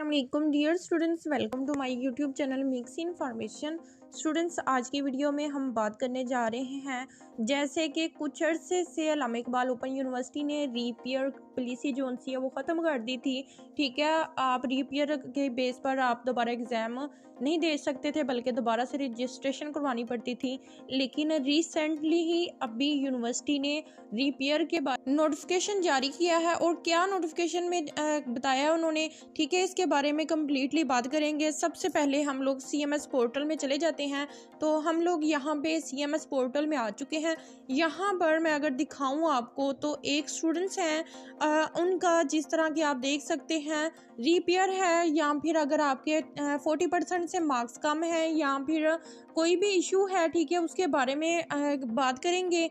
अस्सलाम वालेकुम dear students, welcome to my YouTube channel mix information. Students, आज की वीडियो में हम बात करने जा रहे हैं जैसे कि कुछ अर्से से अल्लामा इकबाल ओपन यूनिवर्सिटी ने रीपीयर पॉलिसी जो सी है वो ख़त्म कर दी थी। ठीक है, आप रीपीयर के बेस पर आप दोबारा एग्ज़ाम नहीं दे सकते थे, बल्कि दोबारा से रजिस्ट्रेशन करवानी पड़ती थी। लेकिन रिसेंटली ही अभी यूनिवर्सिटी ने रीपीयर के बाद नोटिफिकेशन जारी किया है, और क्या नोटिफिकेशन में बताया उन्होंने, ठीक है, इसके बारे में कम्प्लीटली बात करेंगे। सबसे पहले हम लोग CMS पोर्टल में चले जाते हैं। तो हम लोग यहाँ पे CMS पोर्टल में आ चुके हैं। यहाँ पर मैं अगर दिखाऊँ आपको तो एक स्टूडेंट्स हैं, उनका जिस तरह की आप देख सकते हैं रीपीयर है, या फिर अगर आपके 40% से मार्क्स कम है या फिर कोई भी इशू है, ठीक है, उसके बारे में बात करेंगे।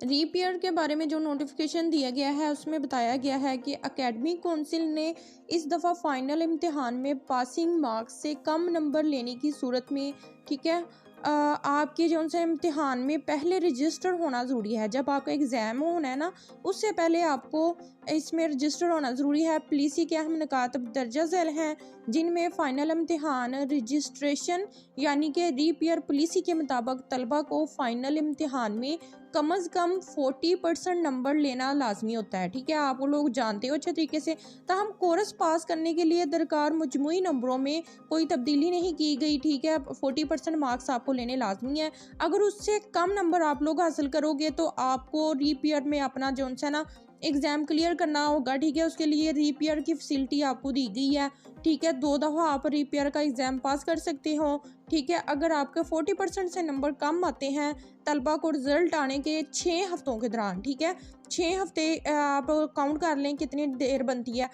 रीपीयर के बारे में जो नोटिफिकेशन दिया गया है उसमें बताया गया है कि एकेडमिक काउंसिल ने इस दफ़ा फाइनल इम्तिहान में पासिंग मार्क्स से कम नंबर लेने की सूरत में, ठीक है, आपके जो उनसे इम्तिहान में पहले रजिस्टर होना ज़रूरी है। जब आपका एग्ज़ाम होना है ना, उससे पहले आपको इसमें रजिस्टर होना ज़रूरी है। पॉलिसी के अहम निकात दर्जा झैल हैं, जिनमें फ़ाइनल इम्तिहान रजिस्ट्रेशन यानी कि रीपीयर पॉलिसी के मुताबिक तलबा को फ़ाइनल इम्तिहान में कम अज़ कम 40% नंबर लेना लाजमी होता है। ठीक है, आप लोग जानते हो अच्छे तरीके से। ताहम कोर्स पास करने के लिए दरकार मजमूई नंबरों में कोई तब्दीली नहीं की गई। ठीक है, 40% मार्क्स आपको लेने लाजमी है। अगर उससे कम नंबर आप लोग हासिल करोगे तो आपको रीपीयर में अपना जो है ना एग्ज़ाम क्लियर करना होगा। ठीक है, उसके लिए रीपीयर की फैसिलिटी आपको दी गई है। ठीक है, 2 दफ़ा आप रीपीयर का एग्ज़ाम पास कर सकते हो। ठीक है, अगर आपके 40% से नंबर कम आते हैं तलबा को रिज़ल्ट आने के 6 हफ्तों के दौरान, ठीक है, 6 हफ्ते आप काउंट कर लें कितनी देर बनती है।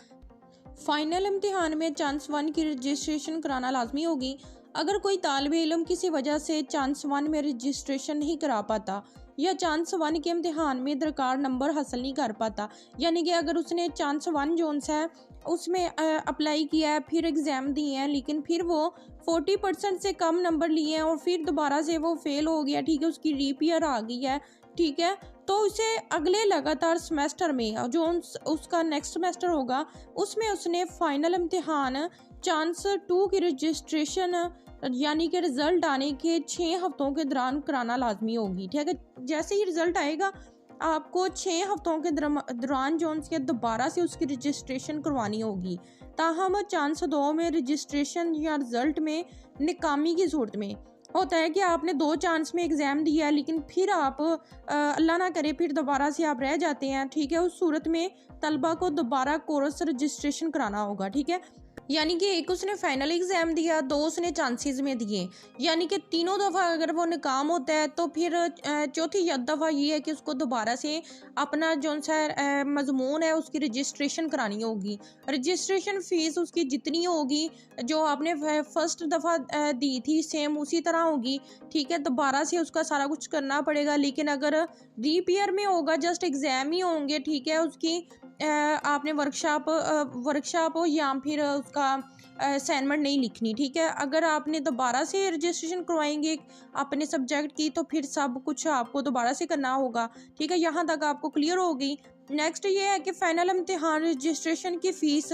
फाइनल इम्तिहान में चांस 1 की रजिस्ट्रेशन कराना लाजमी होगी। अगर कोई तालिब इल्म किसी वजह से चांस 1 में रजिस्ट्रेशन नहीं करा पाता या चांस 1 के इम्तिहान में दरकार नंबर हासिल नहीं कर पाता, यानी कि अगर उसने चांस 1 जोन्स है उसमें अप्लाई किया है, फिर एग्ज़ाम दिए हैं, लेकिन फिर वो 40% से कम नंबर लिए हैं और फिर दोबारा से वो फेल हो गया, ठीक है, उसकी रीपीयर आ गई है, ठीक है, तो उसे अगले लगातार सेमेस्टर में जो उसका नेक्स्ट सेमेस्टर होगा उसमें उसने फाइनल इम्तिहान चांस 2 की रजिस्ट्रेशन यानी कि रिज़ल्ट आने के 6 हफ्तों के दौरान कराना लाजमी होगी। ठीक है, जैसे ही रिज़ल्ट आएगा आपको 6 हफ्तों के दौरान जो उसके दोबारा से उसकी रजिस्ट्रेशन करवानी होगी। ताहम चांस 2 में रजिस्ट्रेशन या रिज़ल्ट में नाकामी की सूरत में होता है कि आपने 2 चांस में एग्ज़ाम दिया है, लेकिन फिर आप अल्लाह ना करे फिर दोबारा से आप रह जाते हैं। ठीक है, उस सूरत में तलबा को दोबारा कोर्स रजिस्ट्रेशन कराना होगा। ठीक है, यानी कि एक उसने फाइनल एग्ज़ाम दिया, 2 उसने चांसेस में दिए, यानी कि तीनों दफ़ा अगर वो नाकाम होता है तो फिर चौथी दफ़ा ये है कि उसको दोबारा से अपना जो सा मजमून है उसकी रजिस्ट्रेशन करानी होगी। रजिस्ट्रेशन फ़ीस उसकी जितनी होगी जो आपने फर्स्ट दफ़ा दी थी सेम उसी तरह होगी। ठीक है, दोबारा से उसका सारा कुछ करना पड़ेगा। लेकिन अगर रीपीयर में होगा जस्ट एग्ज़ाम ही होंगे, ठीक है, उसकी आपने वर्कशॉप या फिर उसका असाइनमेंट नहीं लिखनी। ठीक है, अगर आपने दोबारा से रजिस्ट्रेशन करवाएंगे अपने सब्जेक्ट की तो फिर सब कुछ आपको दोबारा से करना होगा। ठीक है, यहाँ तक आपको क्लियर हो गई। नेक्स्ट ये है कि फ़ाइनल इम्तिहान रजिस्ट्रेशन की फ़ीस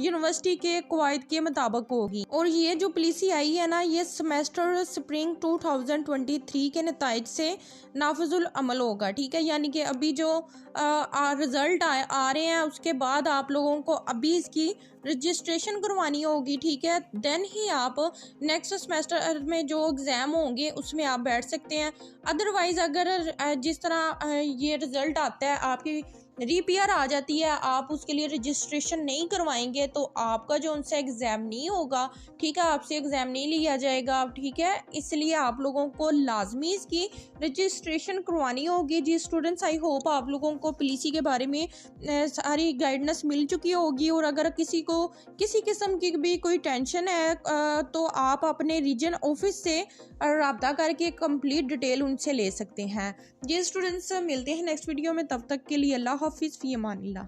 यूनिवर्सिटी के कवायद के मुताबिक होगी, और ये जो पॉलिसी आई है ना, ये सेमेस्टर स्प्रिंग 2023 के नताइज से नाफिजुल अमल होगा। ठीक है, यानी कि अभी जो रिज़ल्ट आ रहे हैं उसके बाद आप लोगों को अभी इसकी रजिस्ट्रेशन करवानी होगी। ठीक है, देन ही आप नेक्स्ट सेमेस्टर में जो एग्ज़ाम होंगे उसमें आप बैठ सकते हैं। अदरवाइज़ अगर जिस तरह ये रिज़ल्ट आता है आपकी रीपीयर आ जाती है, आप उसके लिए रजिस्ट्रेशन नहीं करवाएंगे तो आपका जो उनसे एग्ज़ाम नहीं होगा। ठीक है, आपसे एग्ज़ाम नहीं लिया जाएगा। ठीक है, इसलिए आप लोगों को लाजमी इसकी रजिस्ट्रेशन करवानी होगी। जी स्टूडेंट्स, आई होप आप लोगों को पॉलिसी के बारे में सारी गाइडेंस मिल चुकी होगी, और अगर किसी को किसी किस्म की भी कोई टेंशन है तो आप अपने रीजन ऑफिस से रब्ता करके कंप्लीट डिटेल उनसे ले सकते हैं। जी स्टूडेंट्स, मिलते हैं नेक्स्ट वीडियो में, तब तक के लिए अल्लाह हाफिज़, फ़ी अमानिल्लाह।